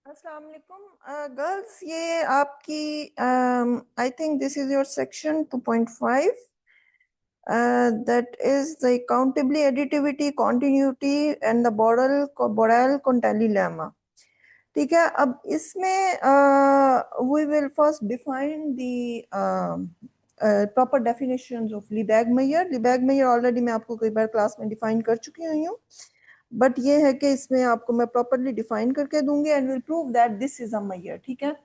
अस्सलाम वालेकुम गर्ल्स, ये आपकी I think this is your section 2.5 that is the countably additivity continuity and the Borel Contelli lemma. ठीक है, अब इसमें we will first define the proper definitions of Lebesgue measure. Lebesgue measure already मैं आपको कई बार class में define कर चुकी हुई हूँ, बट ये है कि इसमें आपको मैं प्रॉपरली डिफाइन करके दूंगी and will prove that this is a measure. ठीक है,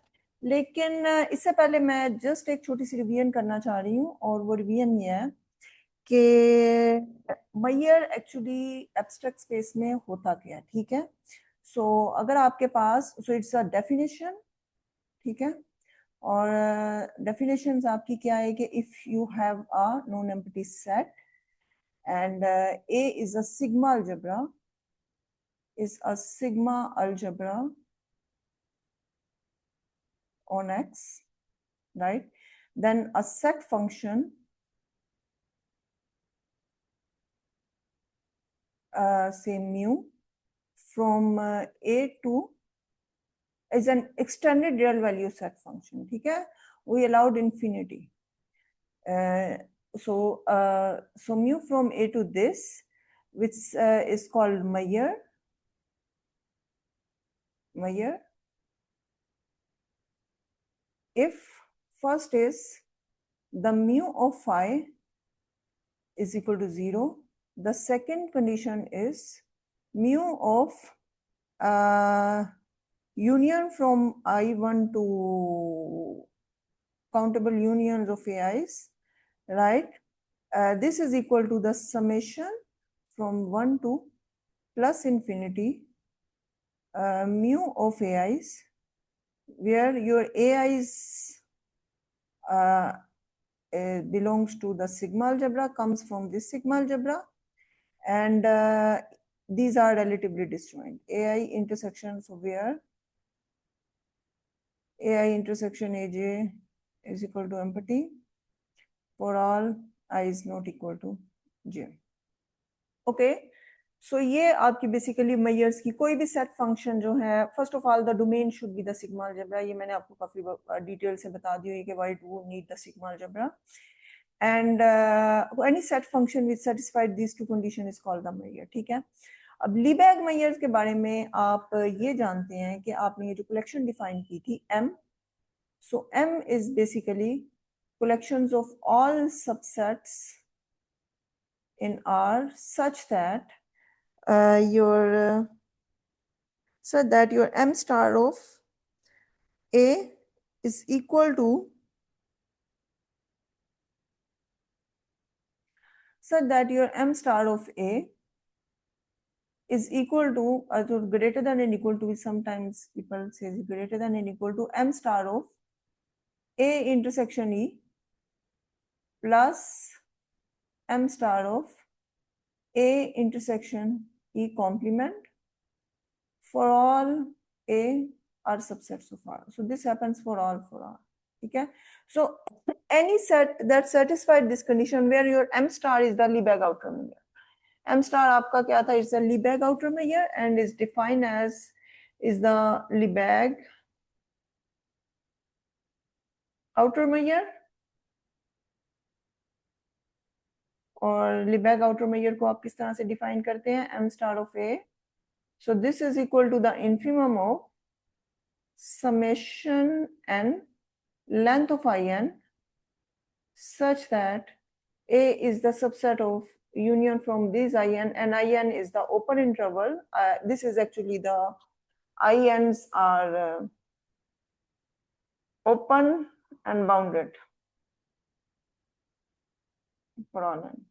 लेकिन इससे पहले मैं जस्ट एक छोटी सी रिवीजन करना चाह रही हूँ, और वो रिवीजन ये है कि मेजर एक्चुअली एब्स्ट्रैक्ट स्पेस में होता क्या है। ठीक है, सो अगर आपके पास इट्स अ डेफिनेशन, ठीक है, और डेफिनेशंस आपकी क्या है कि if you have a non empty set and A is a sigma algebra on X, right? Then a set function, say mu, from A to is an extended real value set function. ठीक है, we allowed infinity. So mu from A to this, which is called Meyer. If first is the mu of phi is equal to 0, the second condition is mu of union from I1 to countable unions of AIs, right? This is equal to the summation from 1 to plus infinity mu of AIs, where your AIs belongs to the sigma algebra, comes from this sigma algebra, and these are relatively disjoint. AI intersection, so where AI intersection AJ is equal to empty for all I is not equal to J. Okay, so ये आपकी basically measures की कोई भी set function जो है, first of all the domain should be the sigma algebra. ये मैंने आपको काफी डिटेल से बता दी हुई कि why do need the sigma algebra, and any set function which satisfied this two condition is called the measure. ठीक है, अब लीबेग मेजर्स के बारे में आप ये जानते हैं कि आपने ये जो कलेक्शन डिफाइन की थी M, so M is basically collections of all subsets in R such that your M star of A is equal to such that your M star of A is equal to, or greater than and equal to, sometimes people say greater than and equal to M star of A intersection E plus M star of A intersection E complement for all A are subsets of R. So this happens for all for R. Okay, so any set that satisfied this condition where your M star is the Lebesgue outer measure. M star आपका क्या था? It's a Lebesgue outer measure and is defined as is the Lebesgue outer measure, और Lebesgue outer measure को आप किस तरह से define करते हैं? M star of A. So this is equal to the infimum of summation n length of In such that A is the subset of union from this In, and In is the open interval. This is actually the INs are open and bounded for all n.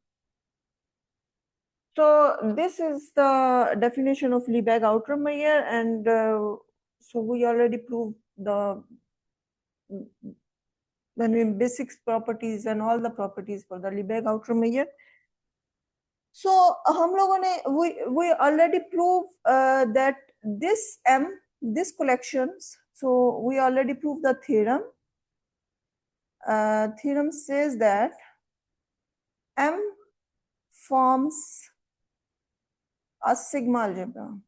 So this is the definition of Lebesgue outer measure, and so we already proved the basic properties and all the properties for the Lebesgue outer measure. So हम लोगों ने we already proved that this M, this collections, so we already proved the theorem. Theorem says that M forms a sigma algebra.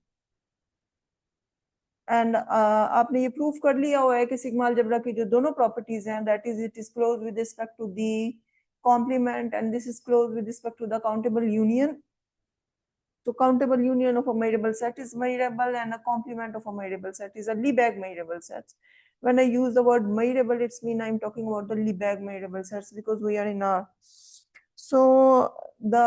And आपने ये proof कर लिया हुआ है कि सिग्मा अलजेब्रा की जो दोनों प्रॉपर्टीज हैं, that is it is close with respect to the complement and this is closed with respect to the countable union. So countable union of a measurable set is measurable and a complement of a measurable set is a Lebesgue measurable set. When I use the word measurable, it's mean I'm talking about the Lebesgue measurable sets because we are in R. So the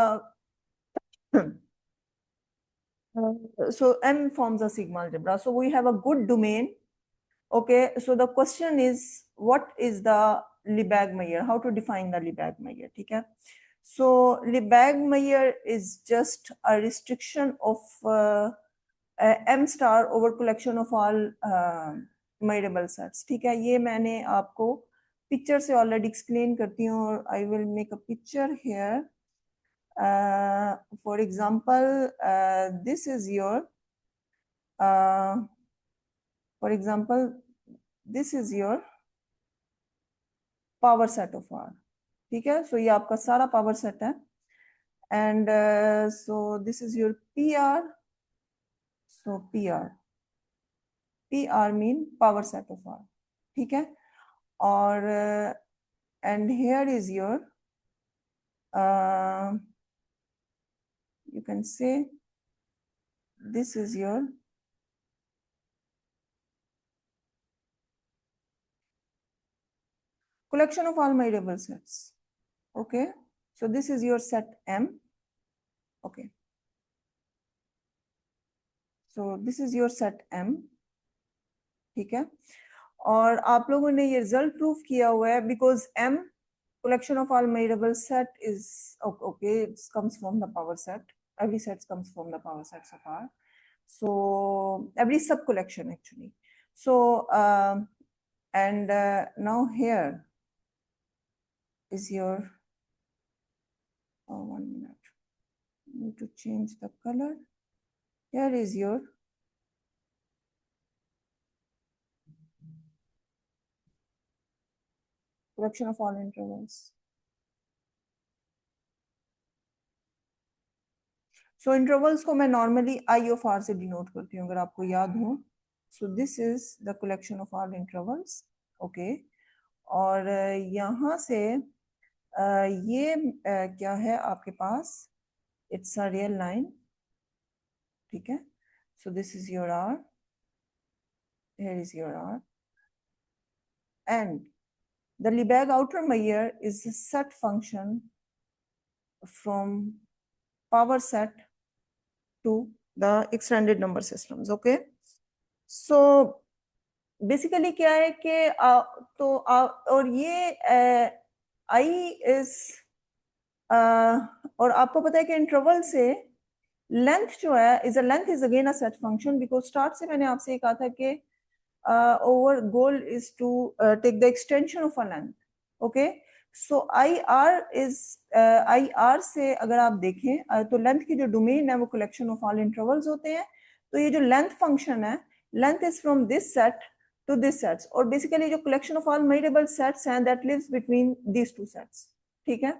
so M forms a sigma algebra. So we have a good domain. Okay, so the question is, what is the Lebesgue measure? How to define the Lebesgue measure? Okay, so Lebesgue measure is just a restriction of M star over collection of all measurable sets. ठीक है, ये मैंने आपको picture से already explain करती हूँ और I will make a picture here. For example, this is your for example, this is your power set of R. ठीक है, सो ये आपका सारा पावर सेट है and so this is your P R. So P R mean power set of R. ठीक है, और and here is your you can say this is your collection of all measurable sets. Okay, so this is your set M. Okay, so this is your set M. ठीक है, और आप लोगों ने ये रिजल्ट प्रूफ किया हुआ है because M collection of all measurable set is okay, it comes from the power set. Every set comes from the power sets of R. So every sub collection actually. So and now here is your 1 minute, need to change the color. Here is your collection of all intervals. So intervals को मैं normally I of R से denote करती हूँ अगर आपको याद हो. So this is the collection of all intervals. Okay, और यहाँ से ये क्या है आपके पास, it's a real line. ठीक है, so this is your R, here is your R, and the Lebesgue outer measure is a set function from power set to the extended number systems. Okay, so basically क्या है कि और ये I is और आपको पता है कि इंटरवल से लेंथ जो है is a length is again a set function because start से मैंने आपसे कहा था कि our goal is to take the extension of a length. Okay, so I R से अगर आप देखें तो लेंथ की जो डोमेन है वो कलेक्शन ऑफ ऑल इंटरवल्स होते हैं. तो ये जो लेंथ फंक्शन है, length is from this set to this sets और basically जो collection of all measurable sets हैं that lives between these two sets. ठीक है,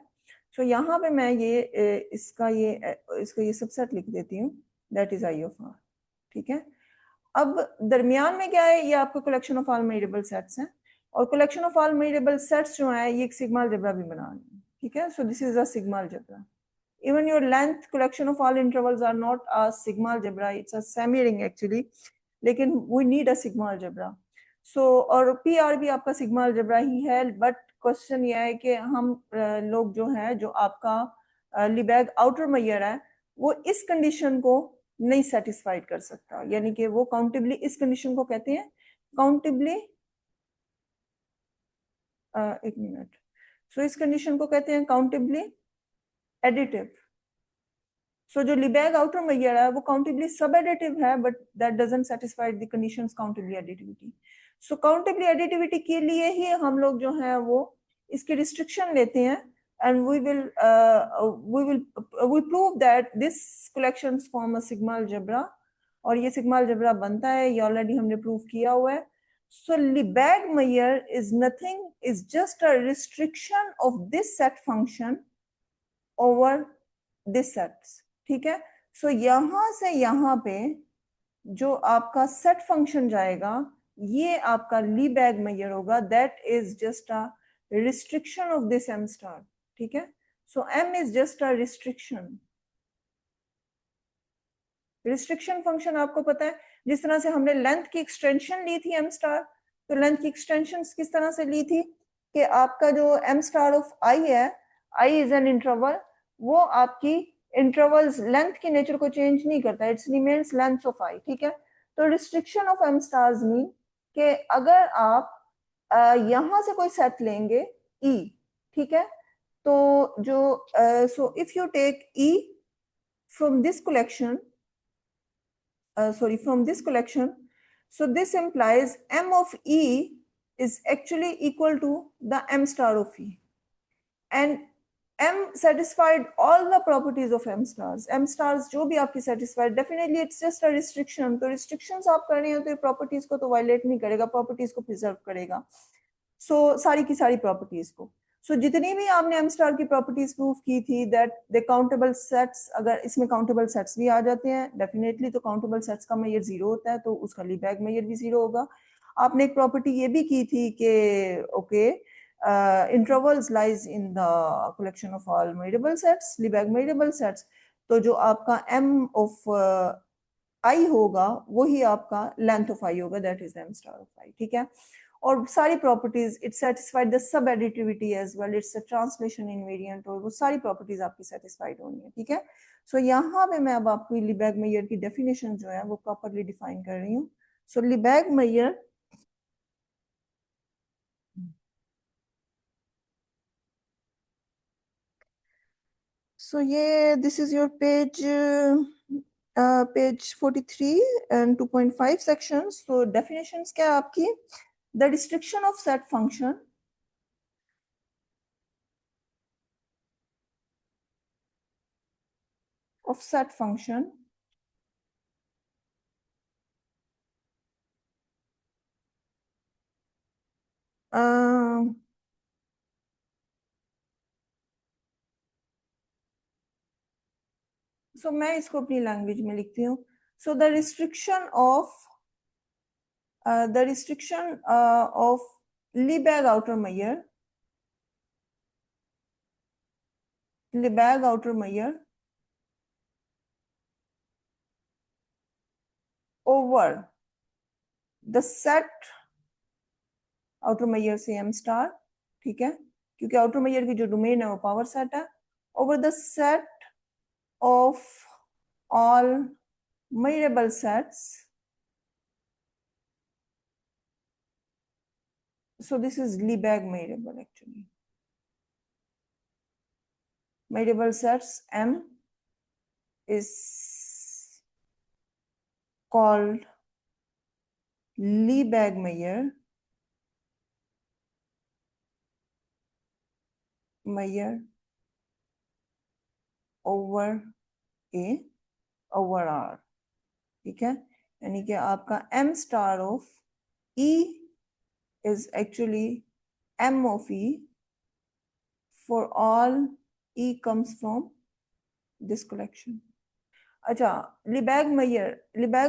so यहाँ पे मैं ये इसका ये सबसेट लिख देती हूँ, that is I of R. ठीक है, अब दरमियान में क्या है, ये आपको collection of all measurable sets हैं और collection of all measurable sets जो है ये एक सिग्मा अलजेब्रा भी बना रहे हैं. ठीक है, so this is a sigma algebra. Even your length collection of all intervals are not a sigma algebra, it's a semi ring actually, लेकिन we need a sigma algebra. सो और पी आर भी आपका सिग्मा अलजेब्रा ही है, but question ये है कि हम लोग जो है जो आपका लिबेग आउटर मेजर है वो इस कंडीशन को नहीं सेटिस्फाइड कर सकता, यानी कि वो काउंटेबली इस कंडीशन को कहते हैं काउंटेबली एक मिनट, सो इस कंडीशन को कहते हैं काउंटेबली एडिटिव. सो जो लिबेग आउटर मेजर है वो काउंटेबली सब एडिटिव है but that doesn't satisfy the conditions countably additivity. So countably additivity के लिए ही हम लोग जो है वो इसके रिस्ट्रिक्शन लेते हैं and we prove that this collections form a sigma algebra और ये सिग्मा अलजेब्रा बनता है, ये ऑलरेडी हमने प्रूव किया हुआ है. सो Lebesgue measure is nothing, is just a restriction of this set function over this sets. ठीक है, सो यहां से यहां पे जो आपका सेट फंक्शन जाएगा ये आपका लीबैग मेजर होगा, that is just a restriction of this m star. ठीक है, so m is just a restriction. Restriction function आपको पता है, जिस तरह से हमने लेंथ की एक्सटेंशन ली थी एम स्टार, तो लेंथ की एक्सटेंशन किस तरह से ली थी कि आपका जो एम स्टार ऑफ आई है, आई इज एन इंटरवल, वो आपकी इंटरवल्स लेंथ की नेचर को चेंज नहीं करता, it's remains length of I. ठीक है, तो restriction of M stars mean कि अगर आप यहां से कोई सेट लेंगे ई, ठीक है, तो जो so if you take E from this collection, from this collection, so this implies m of e is actually equal to the m star of e, and m satisfied all the properties of m stars। m stars जो भी आपकी satisfied, definitely it's just a restriction, तो restrictions आप कर रहे हो तो properties को तो violate नहीं करेगा, properties को preserve करेगा, सारी की सारी प्रॉपर्टीज को। जितनी भी आपने एम स्टार की प्रॉपर्टीज प्रूव की थी, दैट द काउंटेबल सेट्स, अगर इसमें काउंटेबल सेट्स भी आ जाते हैं डेफिनेटली, तो काउंटेबल सेट्स का मेजर जीरो होता है, तो उसका लीबैग मेजर भी जीरो होगा। आपने एक प्रॉपर्टी ये भी की थी कि okay, intervals lies in the collection of all measurable sets, Lebesgue measurable sets, तो जो आपका एम ऑफ आई होगा वही आपका लेंथ ऑफ आई होगा, that is m star of I. ठीक है, और सारी properties, it satisfied the subadditivity as well, it's a translation invariant, और वो सारी प्रॉपर्टीज आपकी सेटिस्फाइड होनी है। ठीक है, यहाँ पे मैं अब आपको लिबैग मेजर की डेफिनेशन जो है वो प्रॉपरली डिफाइन कर रही हूँ। लिबैग मेजर, ये this is your page, page 43 and 2.5 sections. तो डेफिनेशंस क्या है आपकी, the destruction of set function of set function मैं इसको अपनी लैंग्वेज में लिखती हूँ। The restriction of Lebesgue outer measure, Lebesgue outer measure over the set outer measure से m स्टार, ठीक है, क्योंकि आउटर मेजर की जो डोमेन है वो पावर सेट है, over the set of all measurable sets, so this is Lebesgue measurable actually, measurable sets m is called Lebesgue measure over a over r। ठीक है, यानी कि आपका m star of e is actually m of e for all e comes from this collection। अच्छा, लिबैग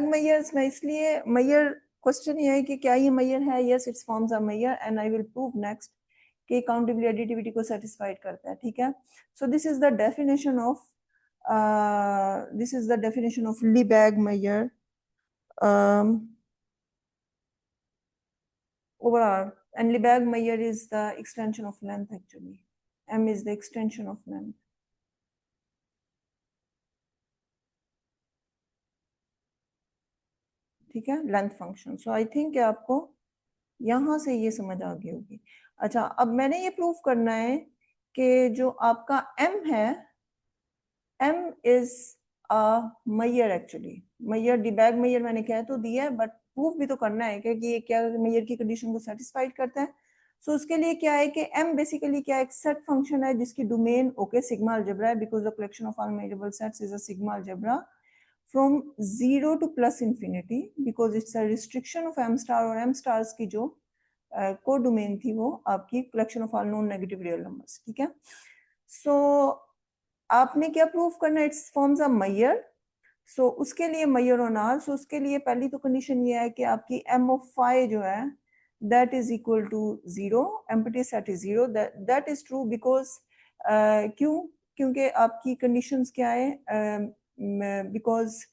measures में इसलिए major, question ये है कि क्या ये मेजर है, yes it's forms a measure and I will prove next कि काउंटेबल एडिटिविटी को सेटिस्फाइड करता है। ठीक है, so this is the definition of Lebesgue measure over R, and Lebesgue measure is the extension of length actually. M is the extension of length. ठीक है, length function. I think आपको यहां से ये समझ आ गई होगी। अच्छा, अब मैंने ये प्रूव करना है कि जो आपका m है, m is a measure actually, measure Lebesgue measure मैंने कह तो दिया है, बट प्रूफ भी तो करना है कि ये क्या मेजर की कंडीशन को सेटिस्फाइड करता है। उसके लिए क्या है कि m बेसिकली क्या एक सेट फंक्शन है जिसकी डोमेन ओके सिग्मा अलजेब्रा है, because the collection of all measurable sets is a sigma algebra from 0 to plus infinity, because it's a restriction of m star, और m स्टार्स की जो को domain थी वो आपकी collection of all non negative real numbers. ठीक है, सो आपने क्या प्रूफ करना है, इट्स फॉर्म्स अ मेजर, सो उसके लिए मैयर ऑन आर, सो उसके लिए पहली तो कंडीशन ये है कि आपकी एम ऑफ फाई जो है that is equal to zero, empty set is zero, that is true because क्यों, क्योंकि आपकी कंडीशंस क्या है, because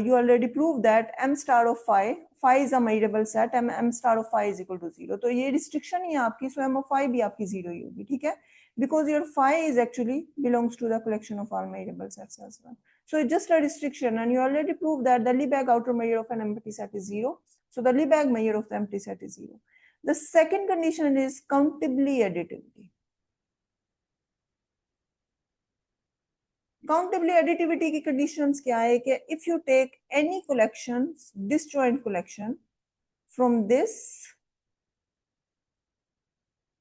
you already proved that m star of phi is a measurable set, m star of phi is equal to zero, तो ये restriction ही है आपकी, so m of phi भी आपकी जीरो ही होगी, ठीक है, because your phi is actually belongs to the collection of all measurable sets as well. So it's just a restriction, and you already proved that the Lebesgue outer measure of an empty set is zero. So the Lebesgue measure of the empty set is zero. The second condition is countably additivity. Countably additivity की conditions क्या है कि if you take any collections, disjoint collection from this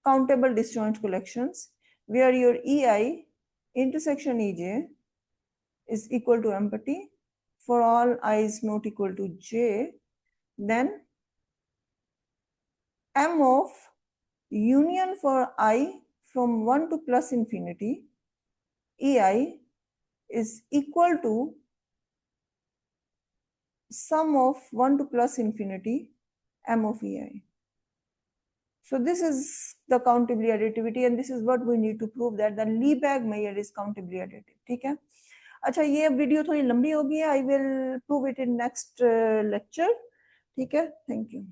countable disjoint collections where your EI intersection EJ is equal to empty for all I is not equal to j, then m of union for I from 1 to plus infinity EI is equal to sum of 1 to plus infinity m of EI. So this is the countably additivity, and this is what we need to prove, that the Lebesgue measure is countably additive. ठीक है, अच्छा ये video थोड़ी लंबी हो गई है, आई will prove it in next lecture, ठीक है, थैंक यू।